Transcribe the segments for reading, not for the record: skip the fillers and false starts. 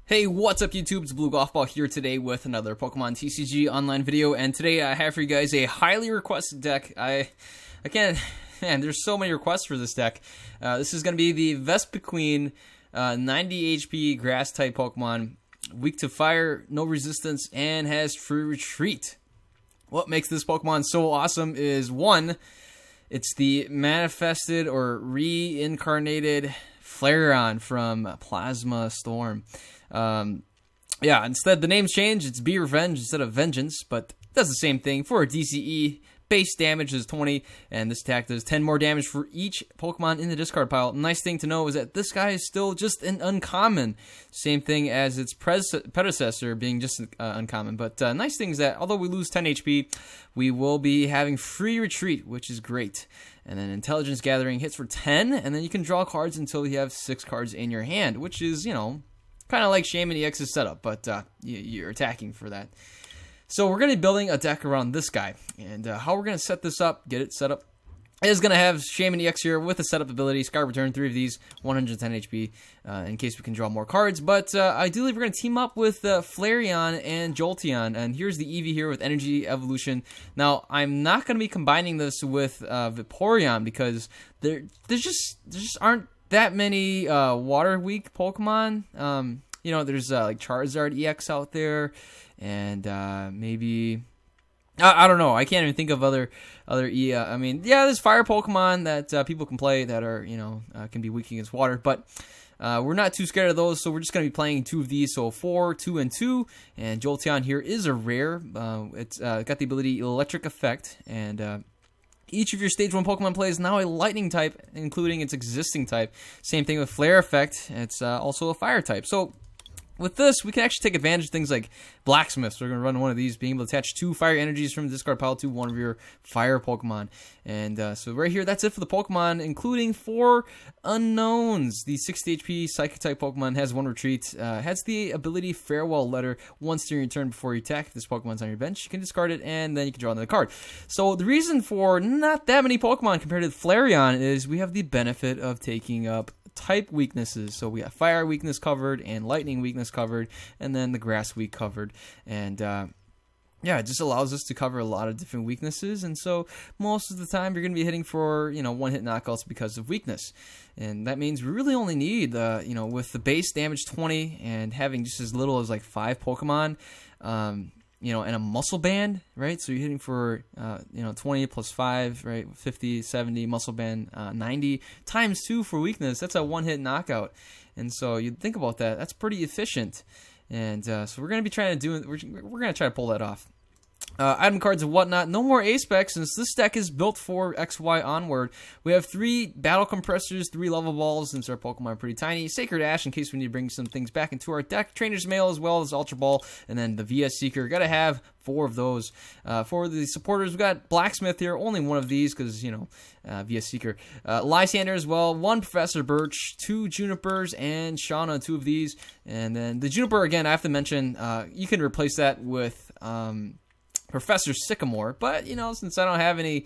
Hey, what's up YouTube? It's abluegolfball here today with another Pokemon TCG online video, and today I have for you guys a highly requested deck. I can't, man, there's so many requests for this deck. This is going to be the Vespiquen 90 HP grass type Pokemon, weak to fire, no resistance, and has free retreat. What makes this Pokemon so awesome is, one, it's the manifested or reincarnated Flareon from Plasma Storm. Yeah, instead the name's changed. It's Be Revenge instead of Vengeance, but it does the same thing. For a DCE, base damage is 20, and this attack does 10 more damage for each Pokemon in the discard pile. Nice thing to know is that this guy is still just an uncommon. Same thing as its predecessor being just uncommon. But nice thing is that although we lose 10 HP, we will be having free retreat, which is great. And then Intelligence Gathering hits for 10, and then you can draw cards until you have 6 cards in your hand, which is, you know, kind of like Shaman EX's setup, but you're attacking for that. So we're going to be building a deck around this guy, and how we're going to set this up, get it set up, is going to have Shaman EX here with a setup ability, Scar Return, 3 of these, 110 HP, in case we can draw more cards. But ideally, we're going to team up with Flareon and Jolteon, and here's the Eevee here with Energy Evolution. Now, I'm not going to be combining this with Vaporeon because there just aren't that many water-weak Pokemon. You know, there's like Charizard EX out there, and maybe I don't know. I can't even think of other I mean, yeah, there's fire Pokemon that people can play that are, you know, can be weak against water, but we're not too scared of those, so we're just going to be playing 2 of these, so 4, 2, and 2, and Jolteon here is a rare. It's got the ability Electric Effect, and each of your Stage 1 Pokemon plays now a Lightning type, including its existing type. Same thing with Flare Effect. It's also a Fire type. So with this, we can actually take advantage of things like Blacksmith. So we're going to run one of these, being able to attach 2 Fire Energies from the discard pile to one of your Fire Pokemon. And so right here, that's it for the Pokemon, including 4 unknowns. The 60 HP Psychic-type Pokemon has 1 retreat, has the ability Farewell Letter. Once during your turn before you attack, if this Pokemon's on your bench, you can discard it, and then you can draw another card. So the reason for not that many Pokemon compared to Flareon is we have the benefit of taking up type weaknesses. So we got fire weakness covered and lightning weakness covered, and then the grass weak covered, and yeah, it just allows us to cover a lot of different weaknesses. And so most of the time you're going to be hitting for, you know, one-hit knockouts because of weakness, and that means we really only need you know, with the base damage 20 and having just as little as like 5 Pokemon, you know, and a muscle band, right? So you're hitting for, you know, 20 plus 5, right? 50, 70, muscle band, 90 times 2 for weakness. That's a one-hit knockout. And so you think about that. That's pretty efficient. And so we're going to be trying to do, we're going to try to pull that off. Item cards and whatnot. No more ace specs since this deck is built for XY onward. We have 3 battle compressors, 3 level balls since our Pokemon are pretty tiny. Sacred Ash in case we need to bring some things back into our deck. Trainer's Mail as well as Ultra Ball. And then the VS Seeker. Gotta have 4 of those. For the supporters, we got Blacksmith here. Only 1 of these because, you know, VS Seeker. Lysander as well. 1 Professor Birch. 2 Junipers and Shauna. 2 of these. And then the Juniper, again, I have to mention, you can replace that with Professor Sycamore, but, you know, since I don't have any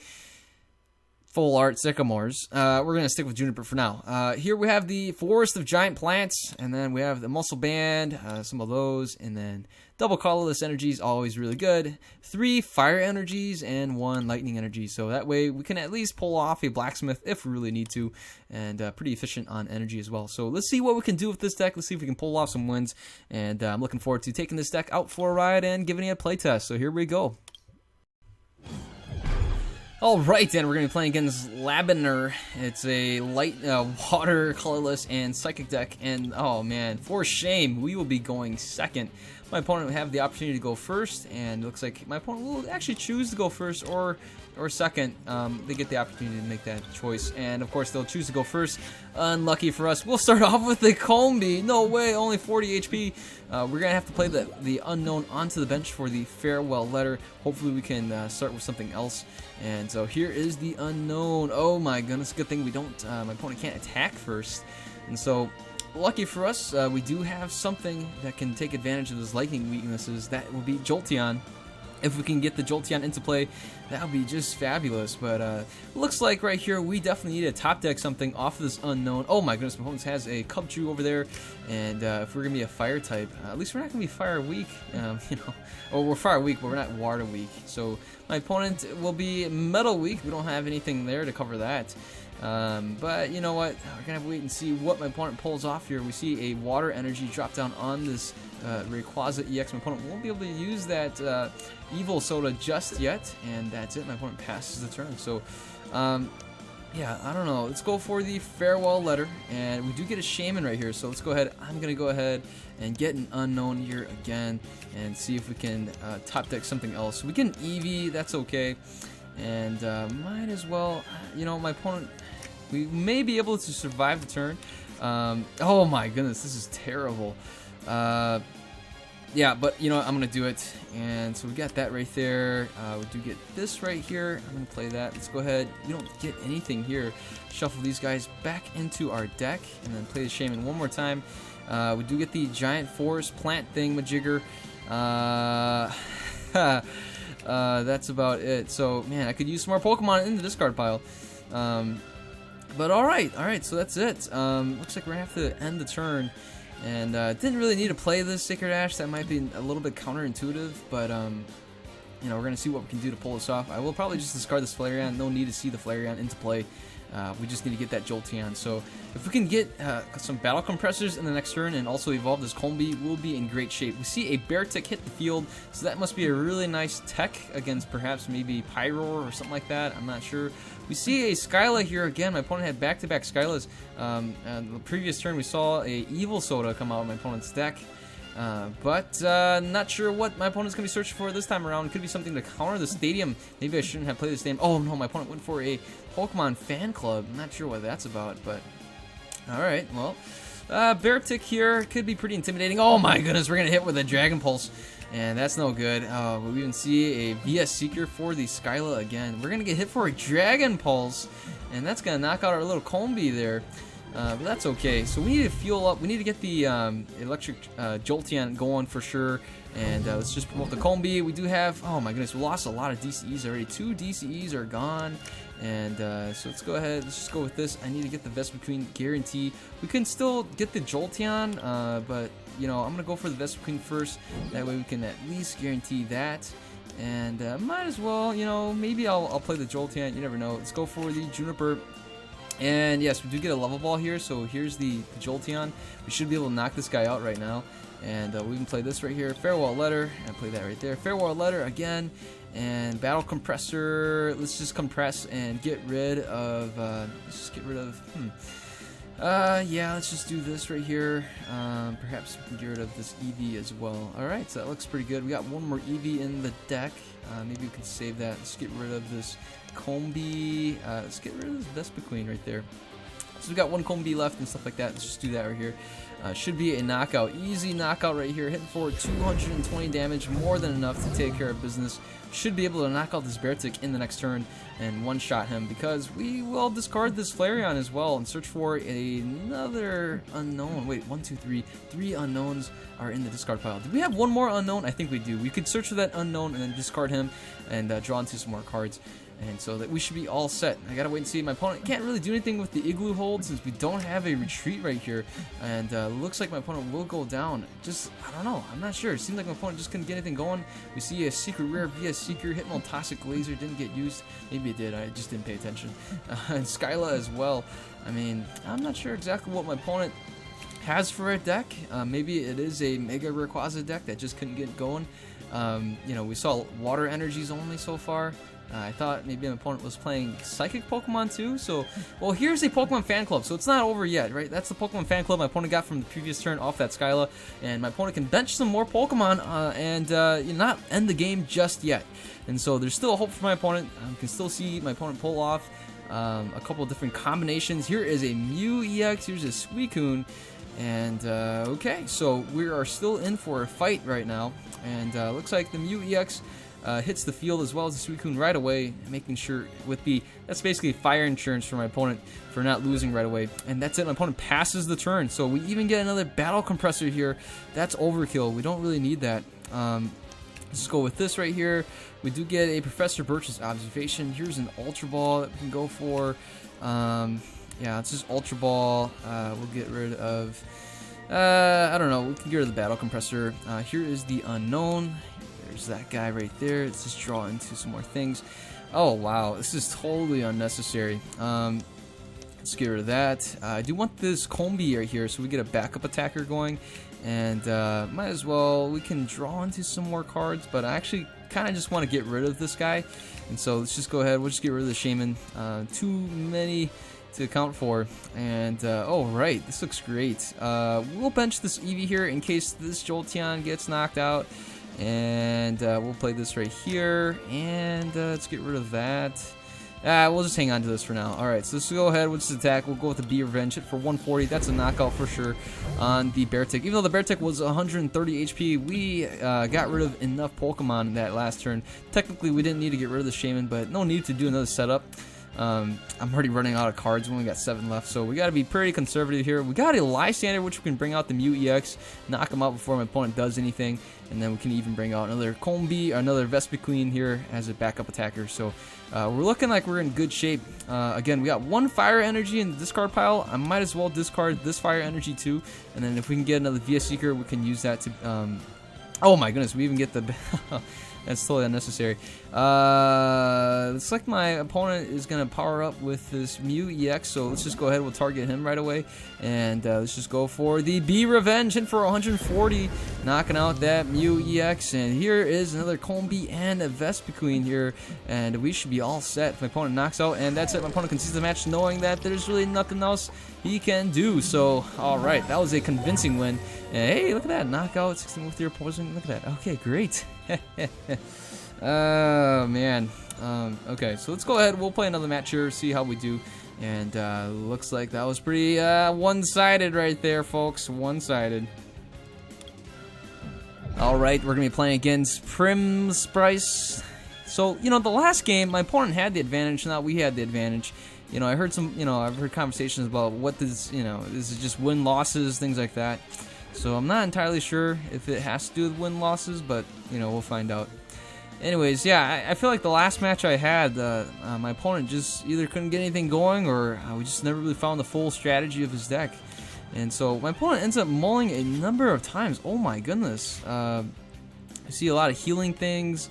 full art Sycamores, we're going to stick with Juniper for now. Here we have the Forest of Giant Plants, and then we have the Muscle Band, some of those, and then double colorless energies, always really good. 3 fire energies and 1 lightning energy, so that way we can at least pull off a Blacksmith if we really need to, and pretty efficient on energy as well. So let's see what we can do with this deck. Let's see if we can pull off some wins, and I'm looking forward to taking this deck out for a ride and giving it a playtest. So here we go. Alright, then we're going to be playing against Labiner. It's a light, water, colorless, and psychic deck. And, oh man, for shame, we will be going second. My opponent will have the opportunity to go first, and it looks like my opponent will actually choose to go first or second. They get the opportunity to make that choice, and of course they'll choose to go first. Unlucky for us, we'll start off with the Combi. No way, only 40 HP. We're gonna have to play the unknown onto the bench for the Farewell Letter. Hopefully we can start with something else. And so here is the unknown. Oh my goodness, good thing we don't. My opponent can't attack first, and so lucky for us, we do have something that can take advantage of those lightning weaknesses. That will be Jolteon. if we can get the Jolteon into play, that would be just fabulous. But looks like right here we definitely need to top deck something off of this unknown. Oh my goodness, my opponent has a Cubchoo over there, and if we're gonna be a fire type, at least we're not gonna be fire weak. You know, or we're fire weak, but we're not water weak. So my opponent will be metal weak. We don't have anything there to cover that. But you know what? We're gonna have to wait and see what my opponent pulls off here. We see a water energy drop down on this Rayquaza EX. My opponent won't be able to use that Evil Soda just yet, and that's it. My opponent passes the turn. So, yeah, I don't know. Let's go for the farewell letter, and we do get a Shaman right here. So let's go ahead. I'm gonna go ahead and get an unknown here again, and see if we can top deck something else. We can Eevee. That's okay, and might as well. You know, my opponent. We may be able to survive the turn. Oh my goodness, this is terrible. Yeah, but you know what, I'm gonna do it. And so we got that right there. We do get this right here. I'm gonna play that. Let's go ahead. We don't get anything here. Shuffle these guys back into our deck, and then play the Shaman one more time. We do get the giant forest plant thing, Majigger. That's about it. So man, I could use some more Pokemon in the discard pile. But alright, so that's it. Looks like we're gonna have to end the turn. And didn't really need to play this Sacred Ash. That might be a little bit counterintuitive, but you know, we're gonna see what we can do to pull this off. I will probably just discard this Flareon. No need to see the Flareon into play. We just need to get that Jolteon. So if we can get some Battle Compressors in the next turn and also evolve this Combee, we'll be in great shape. We see a Beartic hit the field, so that must be a really nice tech against perhaps maybe Pyroar or something like that. I'm not sure. We see a Skyla here again. My opponent had back-to-back Skylas. The previous turn we saw a Evil Soda come out of my opponent's deck. But not sure what my opponent's going to be searching for this time around. It could be something to counter the Stadium. Maybe I shouldn't have played the Stadium. Oh no, my opponent went for a Pokemon Fan Club. I'm not sure what that's about, but alright, well. Beartic here could be pretty intimidating. Oh my goodness, we're going to hit with a Dragon Pulse. And that's no good. We even see a VS Seeker for the Skyla again. We're going to get hit for a Dragon Pulse. And that's going to knock out our little Combee there. But that's okay. So we need to fuel up. We need to get the electric Jolteon going for sure. And let's just promote the Combee. We do have, oh my goodness, we lost a lot of DCEs already. 2 DCEs are gone. And so let's go ahead. Let's just go with this. I need to get the Vespiquen guarantee. We can still get the Jolteon, but you know, I'm gonna go for the Vespiquen first. That way we can at least guarantee that. And might as well, you know, maybe I'll play the Jolteon. You never know. Let's go for the Juniper. And yes, we do get a level ball here. So here's the Jolteon. We should be able to knock this guy out right now. And we can play this right here. Farewell Letter. And play that right there. Farewell Letter again. And Battle Compressor. Let's just compress and get rid of. Let's just get rid of. Yeah, let's just do this right here. Perhaps we can get rid of this Eevee as well. Alright, so that looks pretty good. We got one more Eevee in the deck. Maybe we can save that. Let's get rid of this Combee. Let's get rid of this Vespiquen right there. So we got one Combee left and stuff like that. Let's just do that right here. Should be a knockout. Easy knockout right here. Hitting for 220 damage. More than enough to take care of business. Should be able to knock out this Beartic in the next turn and one-shot him, because we will discard this Flareon as well and search for another unknown. Wait, 1, 2, 3. 3 unknowns are in the discard pile. Do we have one more unknown? I think we do. We could search for that unknown and then discard him and draw into some more cards. And so that we should be all set. I gotta wait and see. My opponent can't really do anything with the Igloo hold since we don't have a retreat right here. And looks like my opponent will go down. Just, I don't know. I'm not sure. It seems like my opponent just couldn't get anything going. We see a Secret Rare via Seeker. Hypnotoxic Laser didn't get used. Maybe it did. I just didn't pay attention. And Skyla as well. I mean, I'm not sure exactly what my opponent has for a deck. Maybe it is a Mega Rayquaza deck that just couldn't get going. You know, we saw Water Energies only so far. I thought maybe my opponent was playing Psychic Pokemon too. So, well, here's a Pokemon Fan Club. So it's not over yet, right? That's the Pokemon Fan Club my opponent got from the previous turn off that Skyla. And my opponent can bench some more Pokemon and not end the game just yet. And so there's still hope for my opponent. You can still see my opponent pull off a couple of different combinations. Here is a Mew EX. Here's a Suicune. And okay, so we are still in for a fight right now. And looks like the Mew EX hits the field as well as the Suicune right away, making sure with the, that's basically fire insurance for my opponent for not losing right away. And that's it, my opponent passes the turn. So we even get another Battle Compressor here. That's overkill. We don't really need that. Let's go with this right here. We do get a Professor Birch's observation. Here's an Ultra Ball that we can go for. Yeah, it's just Ultra Ball. We'll get rid of, I don't know, we can get rid of the Battle Compressor. Here is the Unknown. There's that guy right there. Let's just draw into some more things. Oh, wow, this is totally unnecessary. Let's get rid of that. I do want this Combi right here so we get a backup attacker going. And might as well, we can draw into some more cards, but I actually kind of just want to get rid of this guy. And so let's just go ahead, we'll just get rid of the Shaman. Too many to account for. And, oh right, this looks great. We'll bench this Eevee here in case this Jolteon gets knocked out. And we'll play this right here. And let's get rid of that. We'll just hang on to this for now. Alright, so let's go ahead with this attack. We'll go with the Bee Revenge. Hit for 140. That's a knockout for sure on the Beartic. Even though the Beartic was 130 HP, we got rid of enough Pokemon in that last turn. Technically, we didn't need to get rid of the Shaman, but no need to do another setup. I'm already running out of cards. We only got 7 left, so we got to be pretty conservative here. We got a Lysander, which we can bring out the Mew EX, knock him out before my opponent does anything, and then we can even bring out another Combi, or another Vespiquen here as a backup attacker. So we're looking like we're in good shape. Again, we got 1 Fire Energy in the discard pile. I might as well discard this Fire Energy too, and then if we can get another VS Seeker, we can use that to... oh my goodness, we even get the... That's totally unnecessary. Looks like my opponent is going to power up with this Mew EX, so let's just go ahead. We'll target him right away. And let's just go for the Bee Revenge. Hit for 140, knocking out that Mew EX. And here is another Combi and a Vespiquen here. And we should be all set if my opponent knocks out. And that's it. My opponent concedes the match knowing that there's really nothing else he can do. So, alright, that was a convincing win. And hey, look at that. Knockout, 16 with your poison. Look at that. Okay, great. Oh man. Okay, so let's go ahead. We'll play another match here, see how we do. And looks like that was pretty one-sided right there, folks. One-sided. Alright, we're gonna be playing against Primsprice. So, you know, the last game, my opponent had the advantage, now we had the advantage. You know, I heard some, you know, I've heard conversations about what does, you know, is it just win-losses, things like that. So I'm not entirely sure if it has to do with win-losses, but, you know, we'll find out. Anyways, yeah, I feel like the last match I had, my opponent just either couldn't get anything going, or we just never really found the full strategy of his deck. And so my opponent ends up mulling a number of times. Oh my goodness. I see a lot of healing things,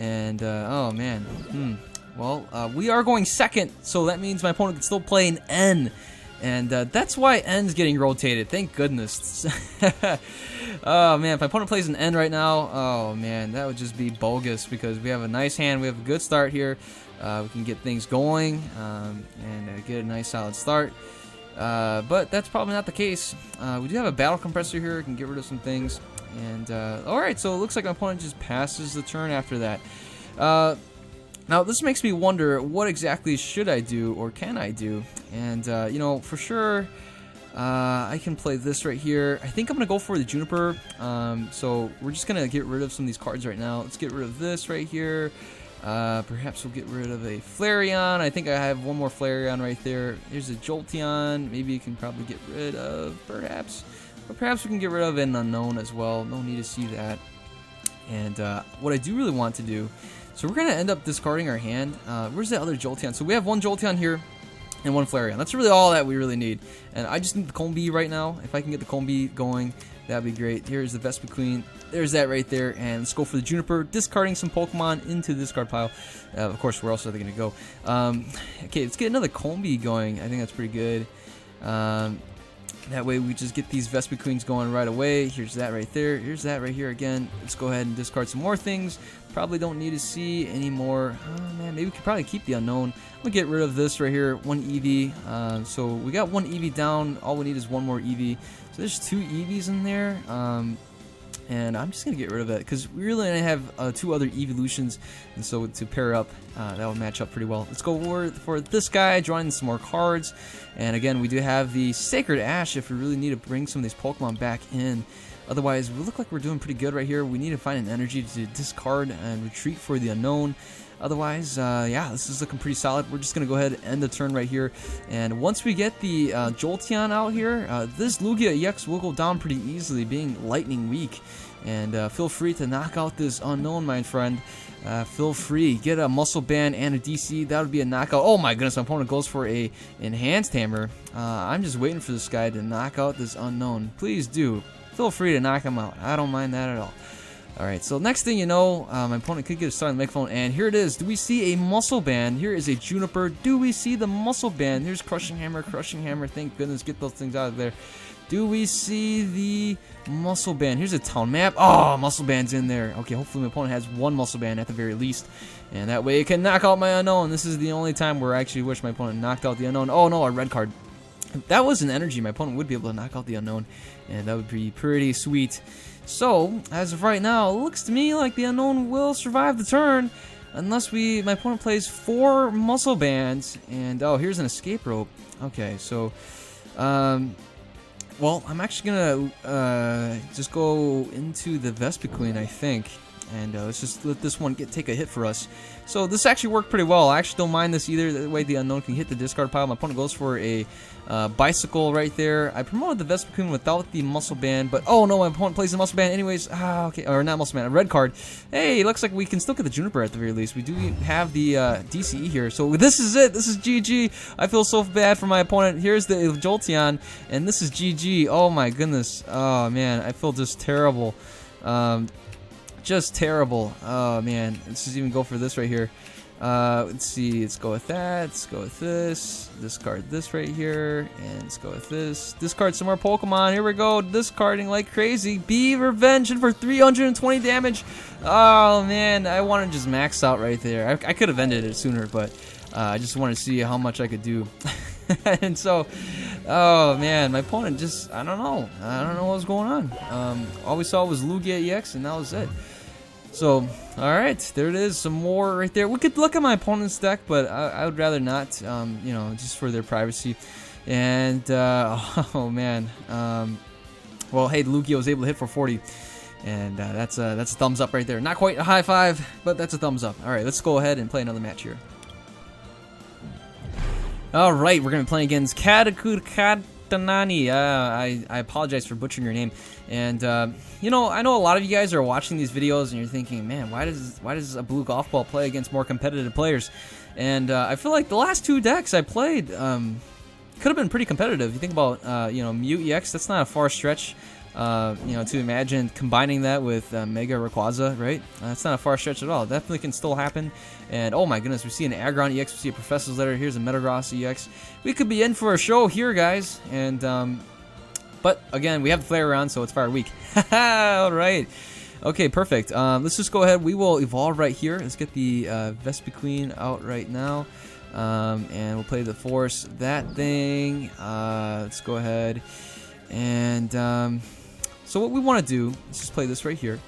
and, oh man. Well, we are going second, so that means my opponent can still play an N. And that's why N's getting rotated. Thank goodness. Oh man, if my opponent plays an N right now, oh man, that would just be bogus because we have a nice hand. We have a good start here. We can get things going and get a nice solid start. But that's probably not the case. We do have a battle compressor here. We can get rid of some things. And alright, so it looks like my opponent just passes the turn after that. Now, this makes me wonder, what exactly should I do, or can I do? And, you know, for sure, I can play this right here. I think I'm going to go for the Juniper. So, we're just going to get rid of some of these cards right now. Let's get rid of this right here. Perhaps we'll get rid of a Flareon. I think I have one more Flareon right there. Here's a Jolteon. Maybe you can probably get rid of, perhaps. Or perhaps we can get rid of an Unknown as well. No need to see that. And, what I do really want to do... So we're going to end up discarding our hand. Where's that other Jolteon? So we have one Jolteon here and one Flareon. That's really all that we really need. And I just need the Combi right now. If I can get the Combi going, that'd be great. Here's the Vespiquen. There's that right there. And let's go for the Juniper, discarding some Pokemon into the discard pile. Of course, where else are they going to go? Okay, let's get another Combi going. I think that's pretty good. That way we just get these Vespiquens going right away. Here's that right there. Here's that right here again. Let's go ahead and discard some more things. Probably don't need to see any more. Oh man, maybe we could probably keep the Unknown. I'm gonna get rid of this right here. One Eevee. So we got one Eevee down. All we need is one more Eevee. So there's 2 Eevees in there. And I'm just going to get rid of it because we really only have 2 other evolutions, and so to pair up, that will match up pretty well. Let's go for this guy, drawing some more cards. And again, we do have the Sacred Ash if we really need to bring some of these Pokemon back in. Otherwise, we look like we're doing pretty good right here. We need to find an energy to discard and retreat for the Unknown. Otherwise, yeah, this is looking pretty solid. We're just going to go ahead and end the turn right here. And once we get the Jolteon out here, this Lugia EX will go down pretty easily, being lightning weak. And feel free to knock out this unknown, my friend. Feel free. Get a muscle band and a DC. That would be a knockout. Oh my goodness, my opponent goes for a enhanced hammer. I'm just waiting for this guy to knock out this unknown. Please do. Feel free to knock him out. I don't mind that at all. Alright, so next thing you know, my opponent could get a start on the microphone, and here it is. Do we see a muscle band? Here is a Juniper. Do we see the muscle band? Here's Crushing Hammer, Crushing Hammer. Thank goodness, get those things out of there. Do we see the muscle band? Here's a town map. Oh, muscle band's in there. Okay, hopefully my opponent has one muscle band at the very least. And that way it can knock out my unknown. This is the only time where I actually wish my opponent knocked out the unknown. Oh no, a red card. If that was an energy, my opponent would be able to knock out the unknown. And that would be pretty sweet. So, as of right now, it looks to me like the unknown will survive the turn. Unless my opponent plays 4 muscle bands. And, oh, here's an escape rope. Okay, so, well, I'm actually gonna just go into the Vespiquen, I think, and let's just let this one take a hit for us. So this actually worked pretty well. I actually don't mind this either. That way the unknown can hit the discard pile. My opponent goes for a bicycle right there. I promoted the Vespiquen without the muscle band, but oh no, my opponent plays the muscle band anyways. Okay, or not muscle band, a red card. Hey, looks like we can still get the Juniper at the very least. We do have the DCE here, so this is it. This is GG. I feel so bad for my opponent. Here's the Jolteon, and this is GG. Oh my goodness. Oh man, I feel just terrible. Just terrible. Oh man, let's just even go for this right here. Let's see, let's go with that, let's go with this, discard this right here, and let's go with this, discard some more Pokemon. Here we go, discarding like crazy. Be Revenge for 320 damage. Oh man, I want to just max out right there. I could have ended it sooner, but I just wanted to see how much I could do. And so, oh man, my opponent just, I don't know what was going on. All we saw was Lugia EX, and that was it. So, alright, there it is, some more right there. We could look at my opponent's deck, but I would rather not, you know, just for their privacy. And, oh man, well, hey, Lugia was able to hit for 40, and that's a thumbs up right there. Not quite a high five, but that's a thumbs up. Alright, let's go ahead and play another match here. Alright, we're going to be playing against Katanani. I apologize for butchering your name. And you know, I know a lot of you guys are watching these videos and you're thinking, man, why does a blue golf ball play against more competitive players? And I feel like the last 2 decks I played could have been pretty competitive. You think about you know, Mew EX, that's not a far stretch. You know, to imagine combining that with Mega Rayquaza, right? That's not a far stretch at all. It definitely can still happen. And oh my goodness, we see an Aggron EX, we see a Professor's Letter. Here's a Metagross EX. We could be in for a show here, guys. And but again, we have to play around, so it's Fire Week. All right. Okay, perfect. Let's just go ahead. We will evolve right here. Let's get the Vespiquen out right now. And we'll play the Force, that thing. Let's go ahead. And so what we want to do, let's just play this right here.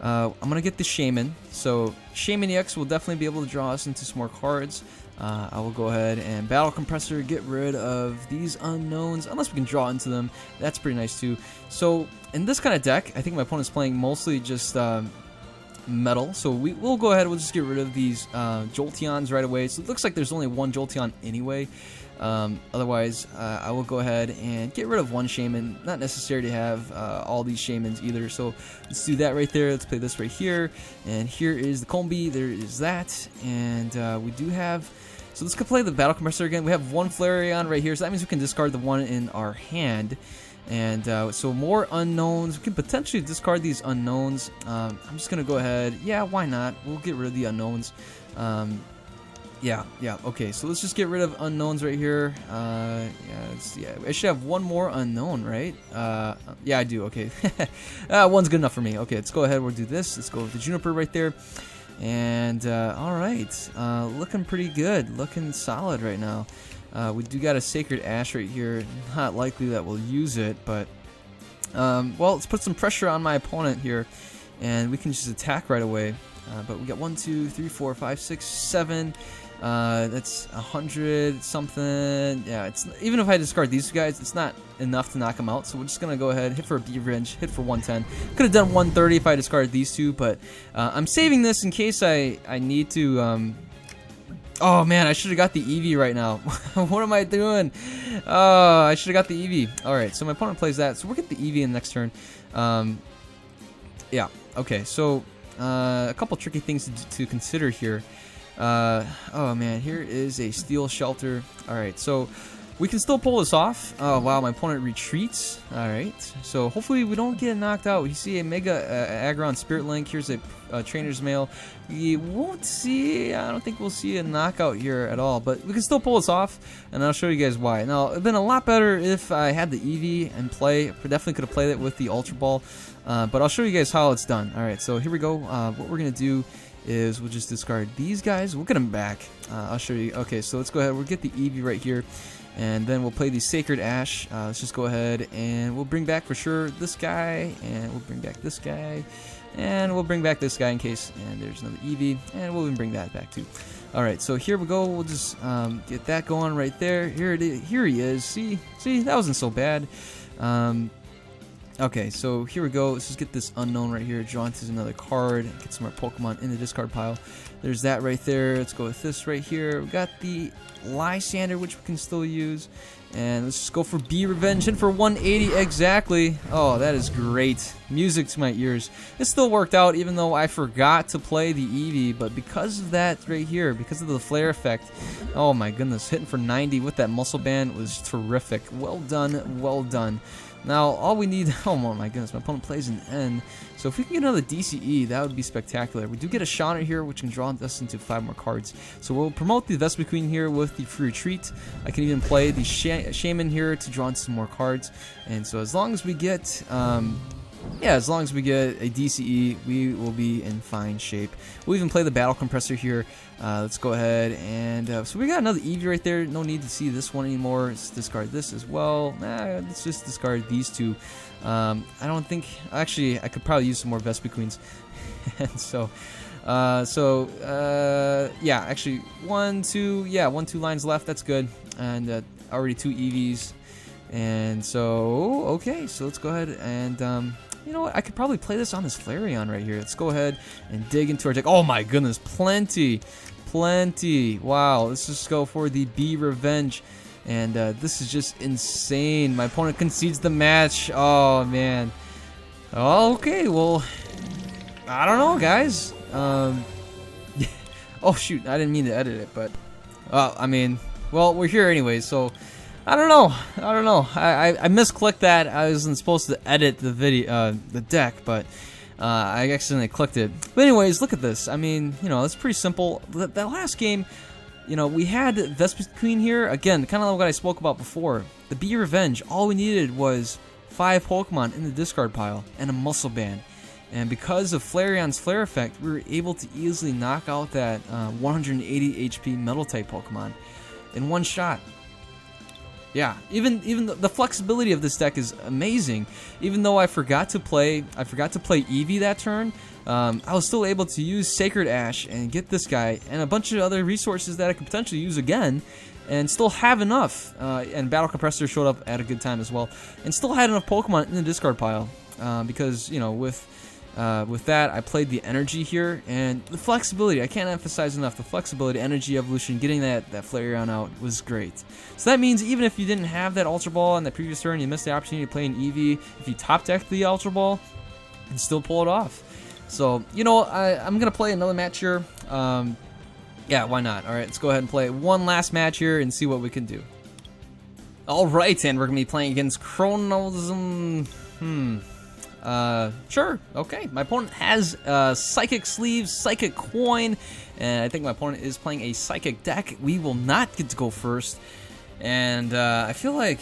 I'm going to get the Shaman. So Shaman EX will definitely be able to draw us into some more cards. I will go ahead and Battle Compressor, get rid of these unknowns, unless we can draw into them. That's pretty nice too. So in this kind of deck, I think my opponent's playing mostly just metal. So we'll go ahead, we'll just get rid of these Jolteons right away. So it looks like there's only one Jolteon anyway. Otherwise, I will go ahead and get rid of one Shaman. Not necessary to have all these Shamans either. So let's do that right there. Let's play this right here. And here is the Combi. There is that. And we do have... So let's go play the Battle Compressor again. We have one Flareon right here. So that means we can discard the one in our hand. And so more unknowns. We can potentially discard these unknowns. I'm just going to go ahead. Yeah, why not? We'll get rid of the unknowns. Yeah, okay, so let's just get rid of unknowns right here. Yeah, I should have one more unknown, right? Yeah, I do, okay. One's good enough for me. Okay, let's go ahead, we'll do this. Let's go with the Juniper right there. And, alright, looking pretty good, looking solid right now. We do got a Sacred Ash right here. Not likely that we'll use it, but, well, let's put some pressure on my opponent here. And we can just attack right away. But we got 1, 2, 3, 4, 5, 6, 7. That's 100 something. Yeah, it's even if I discard these guys, it's not enough to knock them out. So we're just gonna go ahead, hit for a B-Revenge, hit for 110. Could have done 130 if I discarded these two, but I'm saving this in case I need to. Oh man, I should have got the Eevee right now. What am I doing? Oh, I should have got the Eevee. All right, so my opponent plays that, so we'll get the Eevee in the next turn. Yeah. Okay. So a couple tricky things to consider here. Oh man, here is a steel shelter. All right. So we can still pull this off. Oh wow, my opponent retreats. All right. So hopefully we don't get knocked out. You see a Mega Aggron Spirit Link. Here's a Trainer's Mail. We won't see. I don't think we'll see a knockout here at all. But we can still pull this off, and I'll show you guys why. Now it'd been a lot better if I had the Eevee and play. Definitely could have played it with the Ultra Ball. But I'll show you guys how it's done. All right. So here we go. What we're gonna do is we'll just discard these guys. We'll get them back. I'll show you. Okay. So let's go ahead. We'll get the Eevee right here. And then we'll play the Sacred Ash. Let's just go ahead and we'll bring back for sure this guy. And we'll bring back this guy. And we'll bring back this guy in case. And there's another Eevee. And we'll even bring that back too. Alright, so here we go. We'll just get that going right there. Here it is. Here he is. See, that wasn't so bad. Okay, so here we go. Let's just get this Unknown right here. Draw into another card. Get some more Pokemon in the discard pile. There's that right there. Let's go with this right here. We got the Lysander, which we can still use. And let's just go for B Revenge. And for 180 exactly. Oh, that is great. Music to my ears. It still worked out even though I forgot to play the Eevee. But because of that right here, because of the flare effect, oh my goodness. Hitting for 90 with that Muscle Band was terrific. Well done. Well done. Now, all we need... Oh my goodness, my opponent plays an N. So if we can get another DCE, that would be spectacular. We do get a Shauna here, which can draw us into 5 more cards. So we'll promote the Vespiquen here with the free retreat. I can even play the Shaman here to draw into some more cards. And so as long as we get... as long as we get a DCE, we will be in fine shape. We'll even play the Battle Compressor here. Let's go ahead and... so we got another Eevee right there. No need to see this one anymore. Let's discard this as well. Let's just discard these two. I don't think... Actually, I could probably use some more Vespiquens. And so... yeah, actually, 1, 2... Yeah, 1, 2 lines left. That's good. And already 2 Eevees. And so... Okay, so let's go ahead and... you know what? I could probably play this on this Flareon right here. Let's go ahead and dig into our deck. Oh my goodness, plenty. Wow, let's just go for the B Revenge. And this is just insane. My opponent concedes the match. Oh man. Oh, okay, well, I don't know, guys. Oh shoot, I didn't mean to edit it, but I mean, well, we're here anyway, so I don't know. I misclicked that. I wasn't supposed to edit the video, the deck, but I accidentally clicked it. But anyways, look at this. I mean, you know, it's pretty simple. That last game, you know, we had Vespiquen here again, kind of like what I spoke about before. The B Revenge. All we needed was 5 Pokemon in the discard pile and a Muscle Band. And because of Flareon's flare effect, we were able to easily knock out that 180 HP Metal type Pokemon in one shot. Yeah, even the flexibility of this deck is amazing. Even though I forgot to play Eevee that turn, I was still able to use Sacred Ash and get this guy and a bunch of other resources that I could potentially use again, and still have enough. And Battle Compressor showed up at a good time as well, and still had enough Pokemon in the discard pile because you know with that, I played the energy here, and the flexibility, I can't emphasize enough, the flexibility, energy evolution, getting that Flareon out was great. So that means even if you didn't have that Ultra Ball on that previous turn, you missed the opportunity to play an Eevee, if you top decked the Ultra Ball, you can still pull it off. So, you know, I'm going to play another match here. Yeah, why not? Alright, let's go ahead and play one last match here and see what we can do. Alright, and we're going to be playing against Chronosm. Sure, okay. My opponent has Psychic Sleeves, Psychic Coin, and I think my opponent is playing a Psychic deck. We will not get to go first, and I feel like,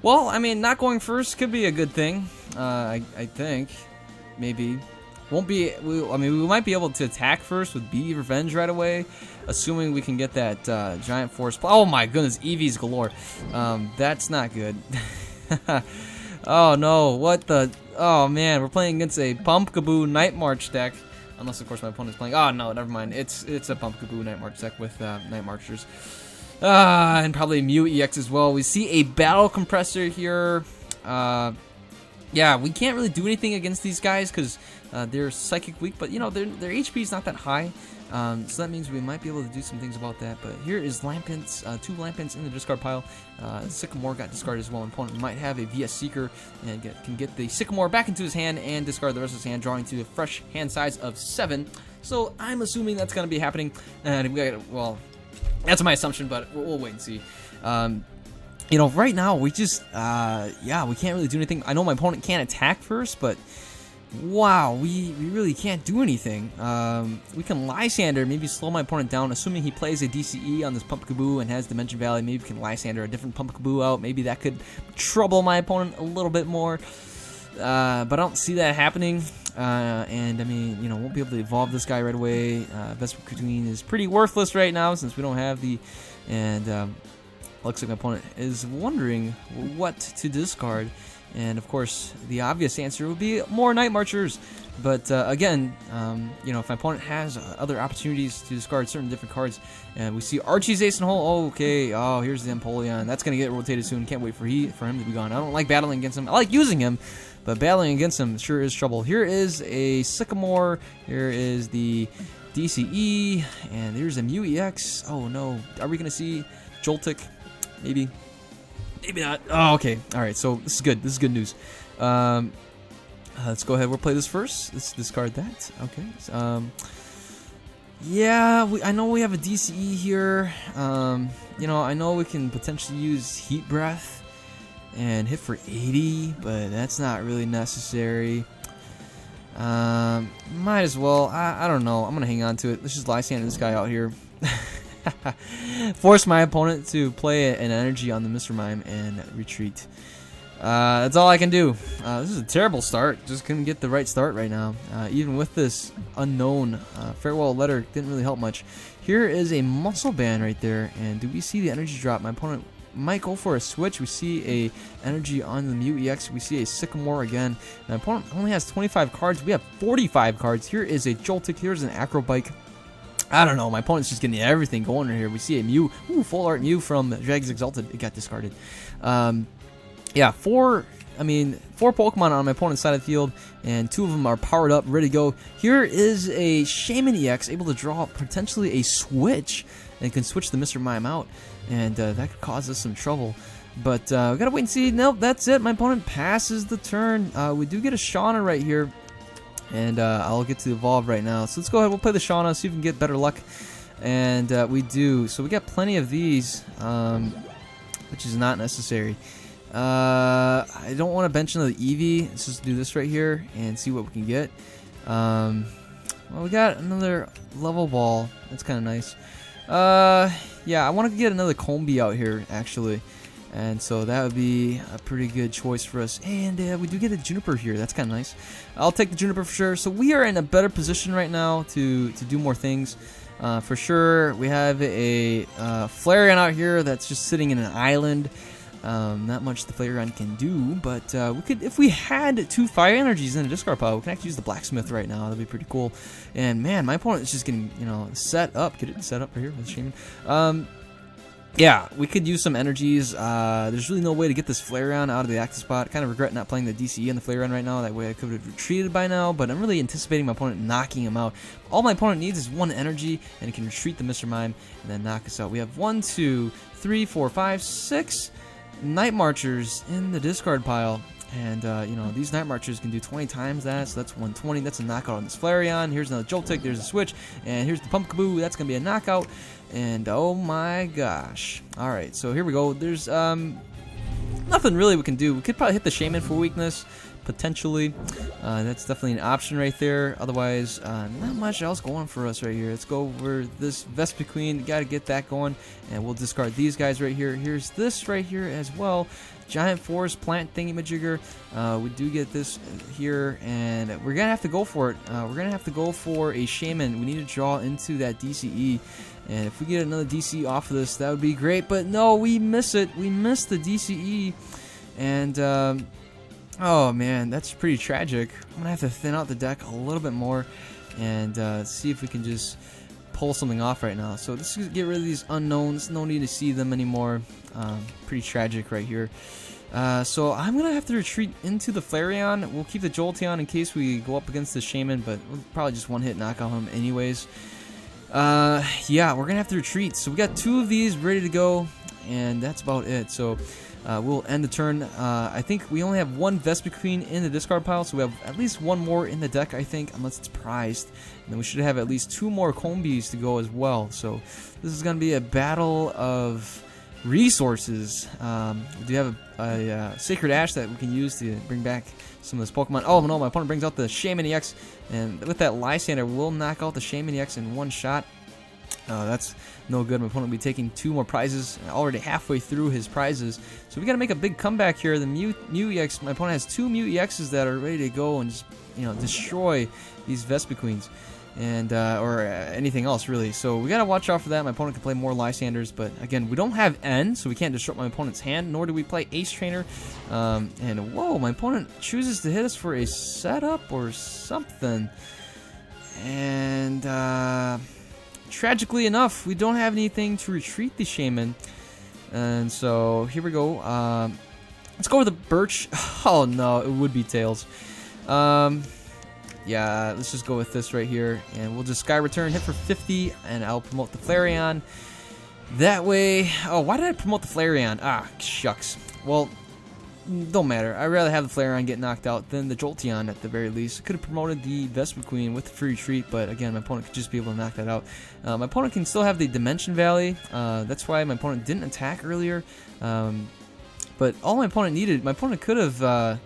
well, I mean, not going first could be a good thing. I think, maybe. Won't be, I mean, we might be able to attack first with B Revenge right away, assuming we can get that Giant Force. Oh my goodness, Eevees galore. That's not good. Oh no, what the... Oh man, we're playing against a Pumpkaboo Night March deck. Unless, of course, my opponent's playing... Oh no, never mind. It's a Pumpkaboo Night March deck with Night Marchers. And probably Mew EX as well. We see a Battle Compressor here. yeah, we can't really do anything against these guys because they're psychic weak, but you know, their HP is not that high. So that means we might be able to do some things about that. But here is Lampents, 2 Lampents in the discard pile. Sycamore got discarded as well. An opponent might have a VS Seeker and can get the Sycamore back into his hand and discard the rest of his hand, drawing to a fresh hand size of 7. So I'm assuming that's going to be happening. And we got, well, that's my assumption, but we'll wait and see. You know, right now we just, yeah, we can't really do anything. I know my opponent can't attack first, but wow, we really can't do anything. We can Lysander, maybe slow my opponent down, assuming he plays a DCE on this Pumpkaboo and has Dimension Valley. Maybe we can Lysander a different Pumpkaboo out. Maybe that could trouble my opponent a little bit more. But I don't see that happening. And I mean, you know, won't be able to evolve this guy right away. Vespiquen is pretty worthless right now since we don't have the, and looks like my opponent is wondering what to discard. And of course, the obvious answer would be more Night Marchers. But again, you know, if my opponent has other opportunities to discard certain different cards, and we see Archie's Ace in Hole. Oh, okay, oh, here's the Empoleon. That's gonna get rotated soon. Can't wait for him to be gone. I don't like battling against him. I like using him, but battling against him sure is trouble. Here is a Sycamore. Here is the DCE, and there's a Mew EX. Oh no, are we gonna see Joltik? Maybe. Maybe not. Oh, okay. All right. So this is good. This is good news. Let's go ahead. We'll play this first. Let's discard that. Okay. Yeah. I know we have a DCE here. You know, I know we can potentially use Heat Breath and hit for 80, but that's not really necessary. Might as well. I don't know. I'm gonna hang on to it. Let's just Lysander this guy out here. Force my opponent to play an energy on the Mr. Mime and retreat. That's all I can do. This is a terrible start. Just couldn't get the right start right now. Even with this unknown farewell letter, didn't really help much. Here is a muscle band right there, and do we see the energy drop? My opponent might go for a switch. We see a energy on the Mew EX. We see a Sycamore again. My opponent only has 25 cards. We have 45 cards. Here is a Joltik. Here's an Acrobike. I don't know. My opponent's just getting everything going right here. We see a Mew. Ooh, full art Mew from Drags Exalted. It got discarded. Yeah, four Pokemon on my opponent's side of the field, and 2 of them are powered up, ready to go. Here is a Shaman EX, able to draw potentially a switch, and can switch the Mr. Mime out, and that could cause us some trouble. But we gotta wait and see. Nope, that's it. My opponent passes the turn. We do get a Shauna right here. And I'll get to evolve right now. So let's go ahead. We'll play the Shauna, see if we can get better luck. And we do. So we got plenty of these, which is not necessary. I don't want to bench another Eevee. Let's just do this right here and see what we can get. Well, we got another level ball. That's kind of nice. Yeah, I want to get another Combi out here, actually. And so that would be a pretty good choice for us. And we do get a Juniper here. That's kind of nice. I'll take the Juniper for sure. So we are in a better position right now to do more things. For sure, we have a Flareon out here that's just sitting in an island. Not much the Flareon can do, but we could, if we had 2 Fire Energies in a discard pile, we can actually use the Blacksmith right now. That'd be pretty cool. And man, my opponent is just getting, you know, set up. Get it set up right here with Shaman. Yeah, we could use some energies. There's really no way to get this Flareon out of the active spot. Kind of regret not playing the DCE and the Flareon right now. That way I could have retreated by now, but I'm really anticipating my opponent knocking him out. All my opponent needs is 1 energy, and he can retreat the Mr. Mime and then knock us out. We have 1, 2, 3, 4, 5, 6 Night Marchers in the discard pile. And, you know, these Night Marchers can do 20 times that, so that's 120. That's a knockout on this Flareon. Here's another Joltik. There's a switch. And here's the Pumpkaboo. That's going to be a knockout. And, oh my gosh. Alright, so here we go. There's, nothing really we can do. We could probably hit the Shaman for weakness, potentially. That's definitely an option right there. Otherwise, not much else going for us right here. Let's go over this Vespiquen. Got to get that going. And we'll discard these guys right here. Here's this right here as well. Giant Forest Plant thingamajigger. We do get this here, and we're gonna have to go for it. We're gonna have to go for a Shaman. We need to draw into that DCE, and if we get another DCE off of this, that would be great. But no, we miss it. We miss the DCE, and oh man, that's pretty tragic. I'm gonna have to thin out the deck a little bit more, and see if we can just pull something off right now. So let's get rid of these unknowns. No need to see them anymore. Pretty tragic right here. So I'm going to have to retreat into the Flareon. We'll keep the Jolteon in case we go up against the Shaman, but we'll probably just one-hit knock out him anyways. Yeah, we're going to have to retreat. So we got 2 of these ready to go, and that's about it. So we'll end the turn. I think we only have 1 Vespiquen in the discard pile, so we have at least 1 more in the deck, I think, unless it's prized. And then we should have at least 2 more Combees to go as well. So this is going to be a battle of resources. We do have a Sacred Ash that we can use to bring back some of this Pokemon. Oh no, my opponent brings out the Shaman EX, and with that Lysander, we'll knock out the Shaman EX in 1 shot. That's no good. My opponent will be taking 2 more prizes, already halfway through his prizes. So we got to make a big comeback here. The Mew EX, my opponent has 2 Mew EXs that are ready to go and just, destroy these Vespiquens. And or anything else really. So we gotta watch out for that. My opponent can play more Lysanders, but again, we don't have N, so we can't disrupt my opponent's hand, nor do we play Ace Trainer. And whoa, my opponent chooses to hit us for a setup or something. And tragically enough, we don't have anything to retreat the Shaman. And so here we go. Let's go with the Birch. Oh no, it would be Tails. Yeah, let's just go with this right here, and we'll just Sky Return, hit for 50, and I'll promote the Flareon. That way... Oh, why did I promote the Flareon? Ah, shucks. Well, don't matter. I'd rather have the Flareon get knocked out than the Jolteon at the very least. I could have promoted the Vespiquen with the free retreat, but again, my opponent could just be able to knock that out. My opponent can still have the Dimension Valley. That's why my opponent didn't attack earlier. But all my opponent needed... My opponent could have...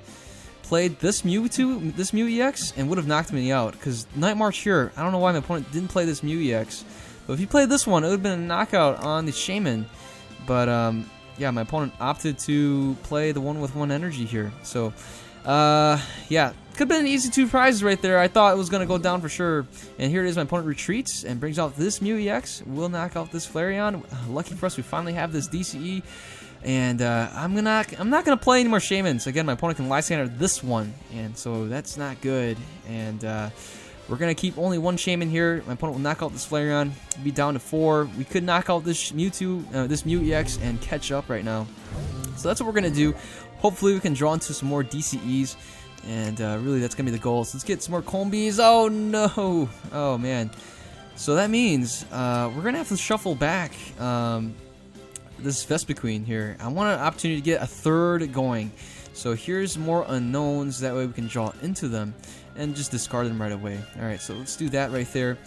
played this Mew EX and would have knocked me out, because Night March here, I don't know why my opponent didn't play this Mew EX, but if he played this one, it would have been a knockout on the Shaman. But yeah, my opponent opted to play the one with 1 energy here. So yeah, could have been an easy 2 prizes right there. I thought it was going to go down for sure, and here it is. My opponent retreats and brings out this Mew EX. We'll knock out this Flareon. Lucky for us, we finally have this DCE. And I'm not gonna play any more Shamans. Again, my opponent can Lysander this one, and so that's not good. And we're gonna keep only 1 Shaman here. My opponent will knock out this Flareon, be down to 4. We could knock out this this Mew EX, and catch up right now. So that's what we're gonna do. Hopefully, we can draw into some more DCEs, and really, that's gonna be the goal. So let's get some more Combees. Oh no! Oh man! So that means we're gonna have to shuffle back. This Vespiquen here. I want an opportunity to get a 3rd going. So here's more unknowns. That way we can draw into them and just discard them right away. Alright, so let's do that right there.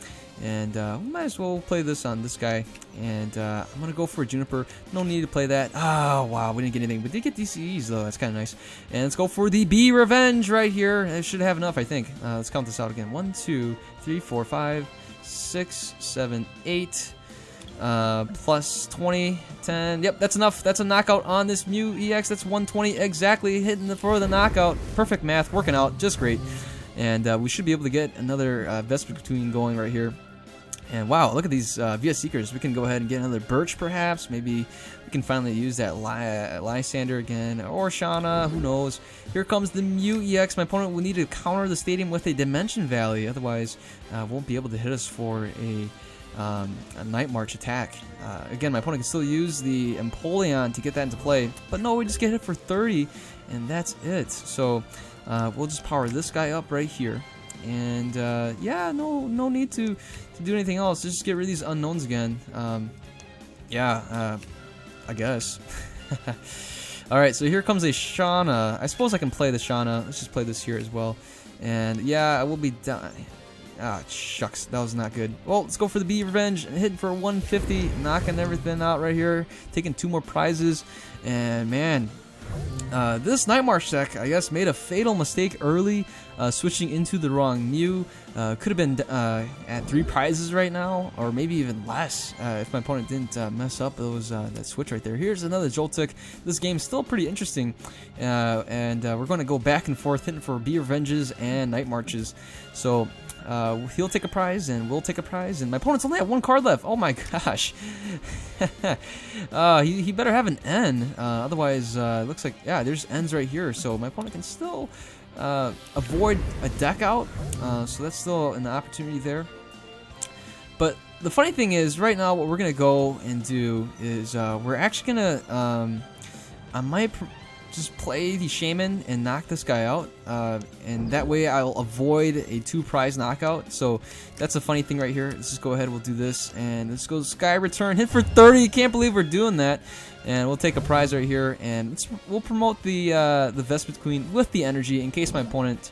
And we might as well play this on this guy. And I'm going to go for a Juniper. No need to play that. Oh, wow, we didn't get anything. We did get DCEs, though. That's kind of nice. And let's go for the B Revenge right here. I should have enough, I think. Let's count this out again. 1, 2, 3, 4, 5, 6, 7, 8... plus 20, 10. Yep, that's enough. That's a knockout on this Mew EX. That's 120 exactly, hitting for the knockout. Perfect math, working out, just great. And we should be able to get another Vespiquen going right here. And wow, look at these VS Seekers. We can go ahead and get another Birch, perhaps. Maybe we can finally use that Lysander again, or Shauna, who knows. Here comes the Mew EX. My opponent will need to counter the stadium with a Dimension Valley, otherwise won't be able to hit us for a Night March attack. Again, my opponent can still use the Empoleon to get that into play, but no, we just get hit for 30, and that's it. So we'll just power this guy up right here, and yeah, no need to do anything else. Just get rid of these unknowns again. Yeah, I guess. Alright, so here comes a Shauna. I suppose I can play the Shauna. Let's just play this here as well. And yeah, I will be done. Ah, shucks, that was not good. Well, let's go for the B Revenge and hitting for 150, knocking everything out right here, taking 2 more prizes. And man, this Night March deck, I guess, made a fatal mistake early, switching into the wrong Mew. Could have been at 3 prizes right now, or maybe even less, if my opponent didn't mess up those that switch right there. Here's another Joltik. This game's still pretty interesting, and we're going to go back and forth, hitting for B Revenges and Night Marches. So he'll take a prize, and we'll take a prize, and my opponent's only have 1 card left. Oh my gosh. He better have an N, otherwise it looks like, yeah, there's N's right here, so my opponent can still avoid a deck out, so that's still an opportunity there. But the funny thing is, right now what we're gonna go and do is we're actually gonna just play the Shaman and knock this guy out, and that way I'll avoid a 2-prize knockout. So that's a funny thing right here. Let's just go ahead, we'll do this, and let's go Sky Return, hit for 30. Can't believe we're doing that. And we'll take a prize right here, and we'll promote the Vespiquen with the energy in case my opponent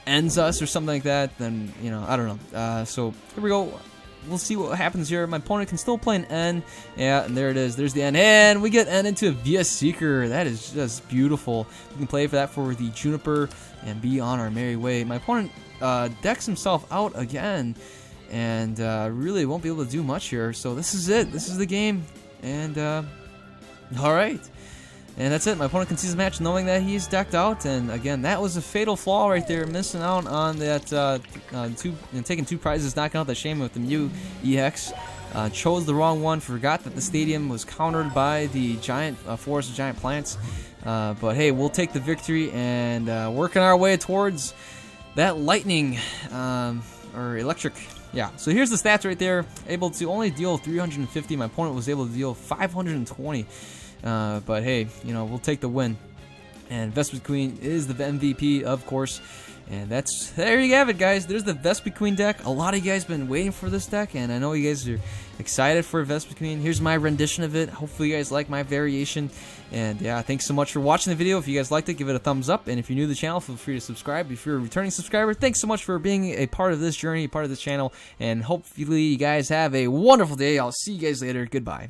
ends us or something like that. Then, you know, I don't know. So here we go. We'll see what happens here. My opponent can still play an N. Yeah, and there it is. There's the N. And we get N into a Vespiquen. That is just beautiful. We can play for that for the Juniper and be on our merry way. My opponent decks himself out again, and really won't be able to do much here. So this is it. This is the game. And, alright. And that's it. My opponent can see his match knowing that he's decked out. And, again, that was a fatal flaw right there. Missing out on that, taking 2 prizes, knocking out that Shaman with the Mew EX. Chose the wrong one. Forgot that the stadium was countered by the giant forest of giant plants. But, hey, we'll take the victory and working our way towards that lightning or electric. Yeah, so here's the stats right there. Able to only deal 350. My opponent was able to deal 520. But hey, you know, we'll take the win. And Vespiquen is the MVP, of course. And there you have it, guys. There's the Vespiquen deck. A lot of you guys been waiting for this deck, and I know you guys are excited for Vespiquen. Here's my rendition of it. Hopefully you guys like my variation. And yeah, thanks so much for watching the video. If you guys liked it, give it a thumbs up. And if you're new to the channel, feel free to subscribe. If you're a returning subscriber, thanks so much for being a part of this journey, a part of this channel. And hopefully you guys have a wonderful day. I'll see you guys later. Goodbye.